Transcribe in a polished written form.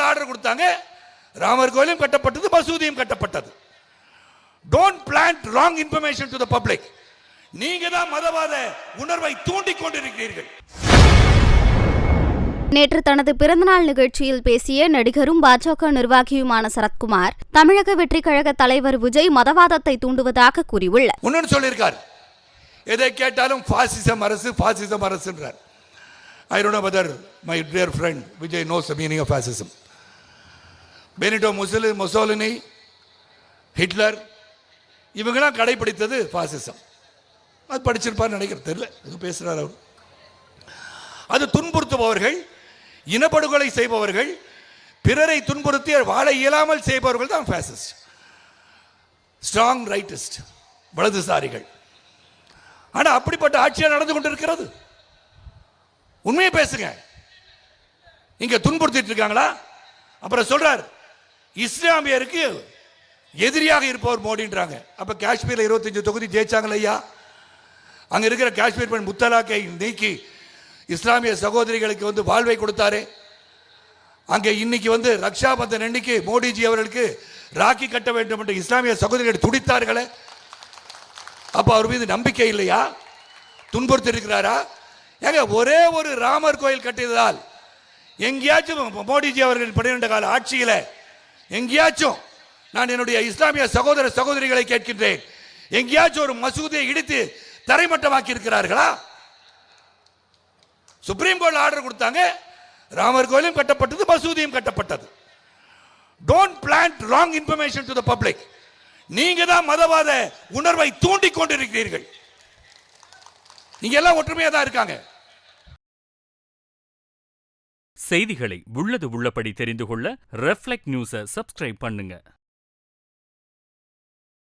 Order கொடுத்தாங்க. ராமர் கோயிலும் கட்டப்பட்டது, மசூதியும் கட்டப்பட்டது. Don't plant wrong information to the public. நீங்க தான் மதவாத உணர்வை தூண்டிக் கொண்டிருக்கிறீர்கள். நேற்று தனது பிறந்தநாள் நிகழ்ச்சியில் பேசிய நடிகரும் பாஜக நிர்வாகியுமான சரத்குமார், தமிழக வெற்றி கழக தலைவர் விஜய் மதவாதத்தை தூண்டுவதாக கூறியுள்ளார். முன்னு சொல்லியிருக்கார், எதை கேட்டாலும் பாசிசம் அரசு பாசிசம் அரசுன்றார். I don't know whether my dear friend Vijay knows the meaning of fascism. Benito Mussolini, Hitler, இவங்கெல்லாம் கடைபிடித்தது பாசிசம். அது படிச்சிருப்பார் நினைக்கிறது, தெரியல, இது பேசுறார் அவர். அது துன்புறுத்துபவர்கள், இனப்படுகொலை செய்பவர்கள், பிறரை துன்புறுத்தி வாழ இயலாமல் செய்பவர்கள் தான் பாசிஸ்ட். Strong rightist, வலதுசாரிகள். ஆனா அப்படிப்பட்ட ஆட்சியாக நடந்து கொண்டிருக்கிறது. உண்மையை பேசுங்க. இங்க துன்புறுத்திட்டு இருக்காங்களா? அப்புறம் சொல்றார், இஸ்லாமியருக்கு எதிரியாக இருப்பவர் மோடின்றாங்க. அப்ப காஷ்மீர்ல 25 தொகுதி ஜெயிச்சாங்களா ஐயா? அங்க இருக்கிற காஷ்மீர் பெண் முத்தலாக்கை நீக்கி இஸ்லாமிய சகோதரிகளுக்கு வாழ்வை கொடுத்தாரு. அங்க இன்னைக்கு ரக்ஷா பந்தன் அன்னைக்கு மோடிஜி அவர்களுக்கு ராக்கி கட்ட வேண்டும் என்று இஸ்லாமிய சகோதரிகள் துடித்தார்களே. அப்ப அவர் மீது நம்பிக்கை இல்லையா? துன்புறுத்தி இருக்கிறாரா? ஏங்க, ஒரே ஒரு ராமர் கோயில் கட்டியதால் எங்கேயாச்சும் மோடிஜி அவர்கள் 12 கால ஆட்சியில எங்கேயாச்சும் நான் என்னுடைய இஸ்லாமிய சகோதர சகோதரிகளை கேட்கின்றேன், எங்கேயாச்சும் ஒரு மசூதியை இடித்து தரைமட்டமாக்கி இருக்கிறார்களா? சுப்ரீம் கோர்ட் ஆர்டர் கொடுத்தாங்க. ராமர் கோயிலும் கட்டப்பட்டது, மசூதியும் கட்டப்பட்டது. Don't plant wrong information to the public. நீங்க தான் மதவாத உணர்வை தூண்டிக் கொண்டிருக்கிறீர்கள். நீங்க எல்லாம் ஒற்றுமையா தான் இருக்காங்க. செய்திகளை உள்ளது உள்ளபடி தெரிந்து கொள்ள ரெஃப்ளெக்ட் நியூஸை சப்ஸ்கிரைப் பண்ணுங்க.